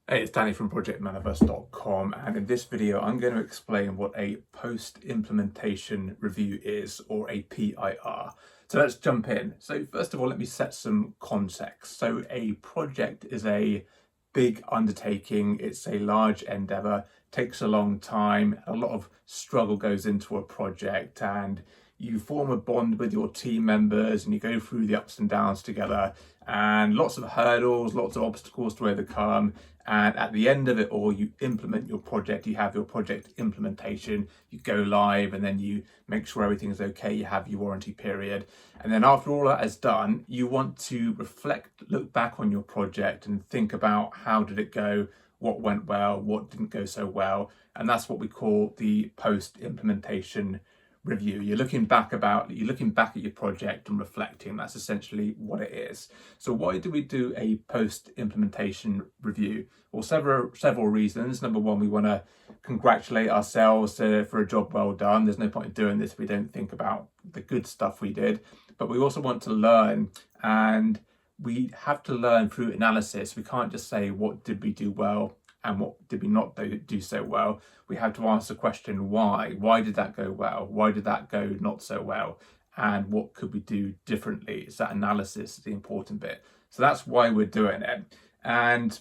Hey, it's Danny from projectmanifest.com, and in this video I'm going to explain what a post-implementation review is, or a PIR. So let's jump in. So first of all, let me set some context. So a project is a big undertaking, it's a large endeavor, takes a long time, a lot of struggle goes into a project, and you form a bond with your team members and you go through the ups and downs together, and lots of hurdles, lots of obstacles to overcome. And at the end of it all, you implement your project, you have your project implementation, you go live, and then you make sure everything is okay, you have your warranty period. And then after all that is done, you want to reflect, look back on your project and think about how did it go, what went well, what didn't go so well. And that's what we call the post-implementation review. You're looking back at your project and reflecting. That's essentially what it is. So why do we do a post-implementation review? Well, several reasons. Number one, we want to congratulate ourselves for a job well done. There's no point in doing this if we don't think about the good stuff we did. But we also want to learn, and we have to learn through analysis. We can't just say what did we do well and what did we not do so well. We have to ask the question why. Why did that go well? Why did that go not so well? And what could we do differently? It's that analysis is the important bit. So that's why we're doing it. And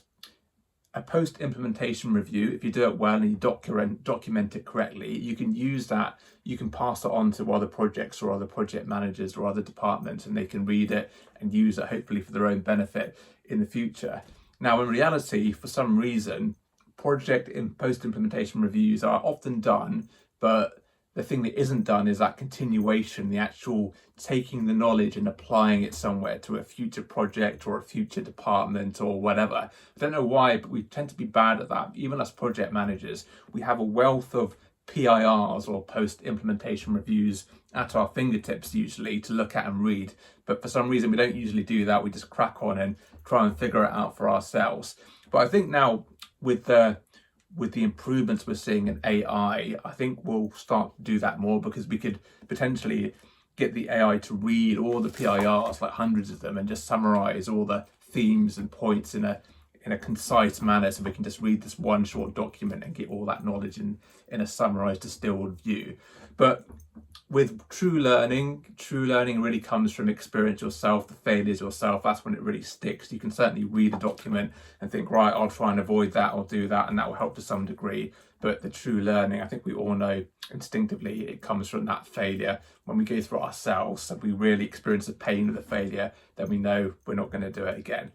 a post-implementation review, if you do it well and you document it correctly, you can use that, you can pass it on to other projects or other project managers or other departments, and they can read it and use it hopefully for their own benefit in the future. Now, in reality, for some reason, post-implementation reviews are often done, but the thing that isn't done is that continuation, the actual taking the knowledge and applying it somewhere to a future project or a future department or whatever. I don't know why, but we tend to be bad at that. Even as project managers, we have a wealth of PIRs, or post-implementation reviews, at our fingertips usually to look at and read. But for some reason, we don't usually do that. We just crack on and try and figure it out for ourselves. But I think now with the improvements we're seeing in AI, I think we'll start to do that more, because we could potentially get the AI to read all the PIRs, like hundreds of them, and just summarize all the themes and points in a concise manner, so we can just read this one short document and get all that knowledge in a summarized, distilled view. But with true learning really comes from experience yourself, the failures yourself. That's when it really sticks. You can certainly read a document and think, right, I'll try and avoid that or do that, and that will help to some degree. But the true learning, I think we all know instinctively, it comes from that failure. When we go through it ourselves and we really experience the pain of the failure, then we know we're not going to do it again.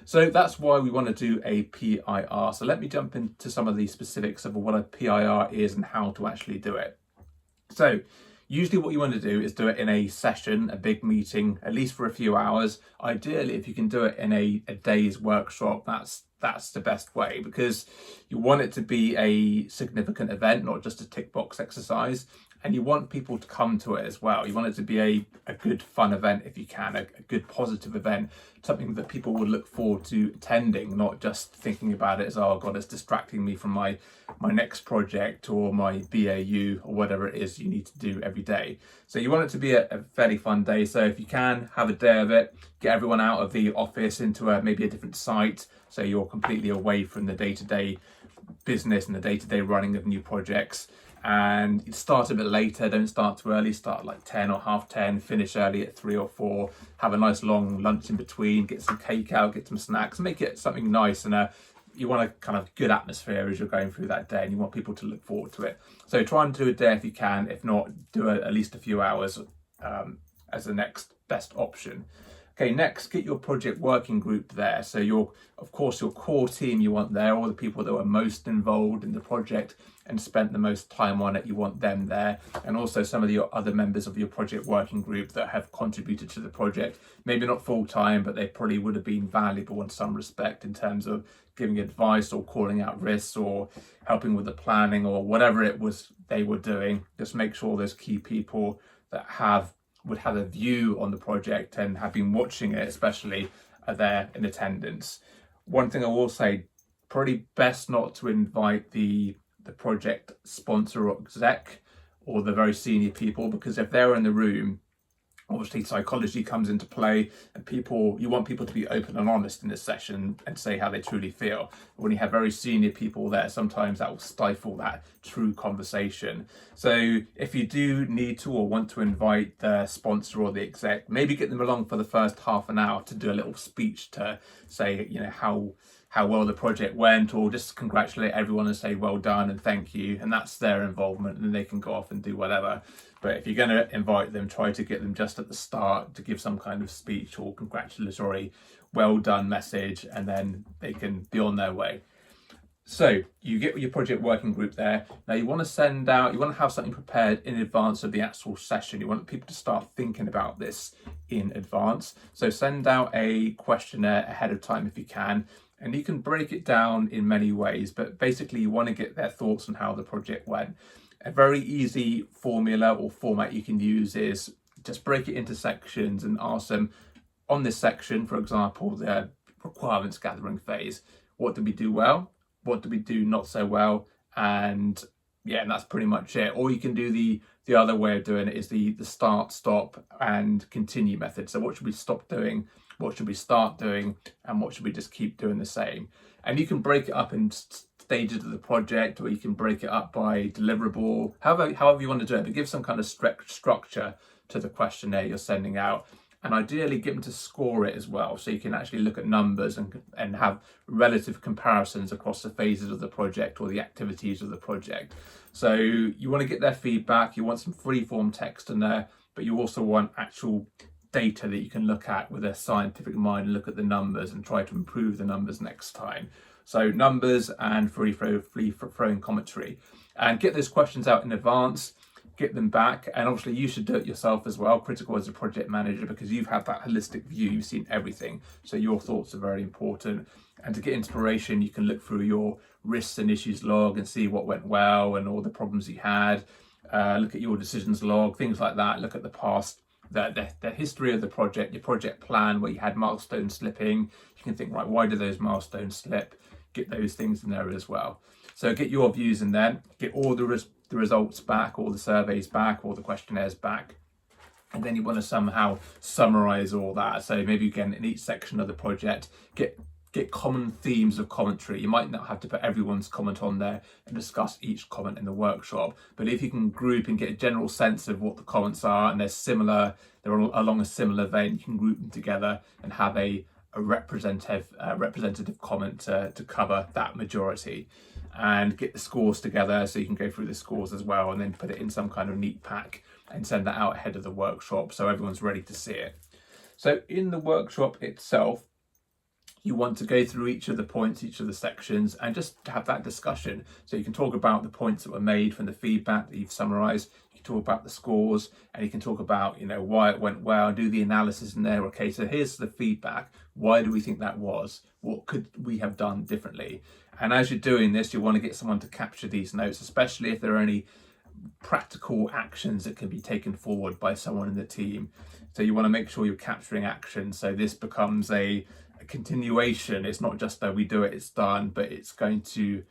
So that's why we want to do a PIR. So let me jump into some of the specifics of what a PIR is and how to actually do it. So usually what you want to do is do it in a session, a big meeting, at least for a few hours. Ideally, if you can do it in a day's workshop, that's the best way, because you want it to be a significant event, not just a tick box exercise. And you want people to come to it as well. You want it to be a good fun event if you can, a good positive event, something that people would look forward to attending, not just thinking about it as, oh God, it's distracting me from my next project or my BAU or whatever it is you need to do every day. So you want it to be a fairly fun day. So if you can, have a day of it, get everyone out of the office into maybe a different site, so you're completely away from the day-to-day business and the day-to-day running of new projects. And start a bit later, don't start too early, start like 10 or half 10, finish early at 3 or 4, have a nice long lunch in between, get some cake out, get some snacks, make it something nice. And you want a kind of good atmosphere as you're going through that day, and you want people to look forward to it. So try and do a day if you can. If not, do at least a few hours as the next best option. Okay, next, get your project working group there. So of course, your core team you want there, all the people that were most involved in the project and spent the most time on it, you want them there. And also some of your other members of your project working group that have contributed to the project, maybe not full time, but they probably would have been valuable in some respect in terms of giving advice or calling out risks or helping with the planning or whatever it was they were doing. Just make sure those key people that would have a view on the project and have been watching it especially are there in attendance. One thing I will say, probably best not to invite the project sponsor or exec or the very senior people, because if they're in the room, Obviously, psychology comes into play, and you want people to be open and honest in this session and say how they truly feel. When you have very senior people there, sometimes that will stifle that true conversation. So if you do need to or want to invite the sponsor or the exec, maybe get them along for the first half an hour to do a little speech to say, how well the project went, or just congratulate everyone and say well done and thank you, and that's their involvement, and then they can go off and do whatever. But if you're going to invite them, try to get them just at the start to give some kind of speech or congratulatory well done message, and then they can be on their way. So you get your project working group there. Now you want to have something prepared in advance of the actual session. You want people to start thinking about this in advance. So send out a questionnaire ahead of time if you can. And you can break it down in many ways, but basically you want to get their thoughts on how the project went. A very easy formula or format you can use is just break it into sections and ask them, on this section, for example, the requirements gathering phase, what did we do well? What did we do not so well? And that's pretty much it. Or you can do the other way of doing it is the start, stop, and continue method. So what should we stop doing? What should we start doing? And what should we just keep doing the same? And you can break it up in stages of the project, or you can break it up by deliverable, however you want to do it, but give some kind of structure to the questionnaire you're sending out. And ideally get them to score it as well, so you can actually look at numbers and have relative comparisons across the phases of the project or the activities of the project. So you want to get their feedback, you want some free-form text in there, but you also want actual data that you can look at with a scientific mind and look at the numbers and try to improve the numbers next time. So numbers and free-flowing commentary. And get those questions out in advance. Get them back, and obviously you should do it yourself as well, critical as a project manager, because you've had that holistic view, you've seen everything, so your thoughts are very important. And to get inspiration, you can look through your risks and issues log and see what went well and all the problems you had. Look at your decisions log, things like that. Look at the past, the history of the project, your project plan where you had milestones slipping. You can think, right, why did those milestones slip? Get those things in there as well. So get your views in there, get all the results back, all the surveys back, all the questionnaires back. And then you want to somehow summarize all that. So maybe again, in each section of the project, get common themes of commentary. You might not have to put everyone's comment on there and discuss each comment in the workshop, but if you can group and get a general sense of what the comments are and they're all along a similar vein, you can group them together and have a representative comment to cover that majority. And get the scores together so you can go through the scores as well, and then put it in some kind of neat pack and send that out ahead of the workshop so everyone's ready to see it. So in the workshop itself, you want to go through each of the points, each of the sections, and just have that discussion. So you can talk about the points that were made from the feedback that you've summarized. You can talk about the scores, and you can talk about, why it went well, do the analysis in there. Okay, so here's the feedback. Why do we think that was? What could we have done differently? And as you're doing this, you want to get someone to capture these notes, especially if there are any practical actions that can be taken forward by someone in the team. So you want to make sure you're capturing action, so this becomes a continuation. It's not just that we do it, it's done, but it's going to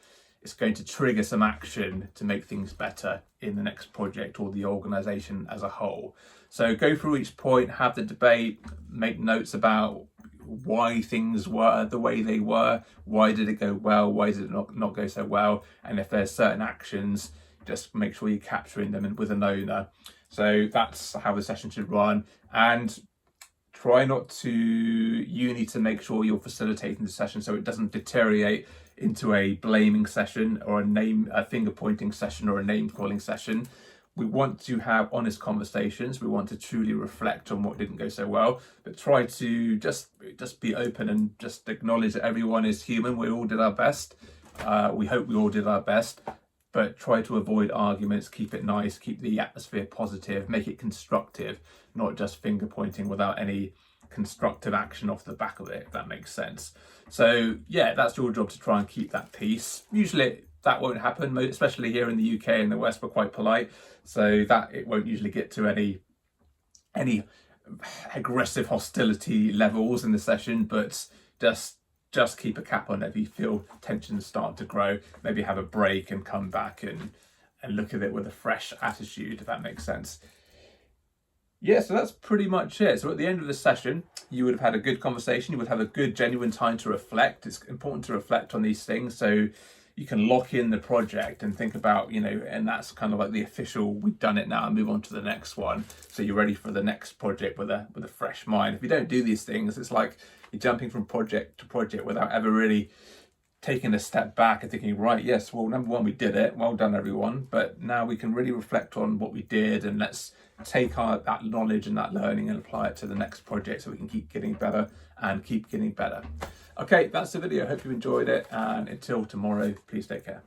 trigger some action to make things better in the next project or the organization as a whole. So go through each point, have the debate, make notes about why things were the way they were, why did it go well, why did it not go so well, and if there's certain actions, just make sure you're capturing them with an owner. So that's how the session should run. And you need to make sure you're facilitating the session so it doesn't deteriorate into a blaming session or a finger pointing session or a name calling session. We want to have honest conversations. We want to truly reflect on what didn't go so well, but try to just be open and just acknowledge that everyone is human. We all did our best. We hope we all did our best, but try to avoid arguments, keep it nice, keep the atmosphere positive, make it constructive, not just finger pointing without any constructive action off the back of it, if that makes sense. So that's your job, to try and keep that peace. Usually that won't happen, especially here in the UK and the West, we're quite polite, so that it won't usually get to any aggressive hostility levels in the session, but just keep a cap on it. If you feel tensions start to grow, maybe have a break and come back and look at it with a fresh attitude, if that makes sense. Yeah, so that's pretty much it. So at the end of the session, you would have had a good conversation. You would have a good, genuine time to reflect. It's important to reflect on these things so you can lock in the project and think about, and that's kind of like the official, we've done it now, and move on to the next one. So you're ready for the next project with a fresh mind. If you don't do these things, it's like you're jumping from project to project without ever really taking a step back and thinking, right, yes, well, number one, we did it. Well done, everyone. But now we can really reflect on what we did, and let's take that knowledge and that learning and apply it to the next project so we can keep getting better and keep getting better. Okay, that's the video. Hope you enjoyed it. And until tomorrow, please take care.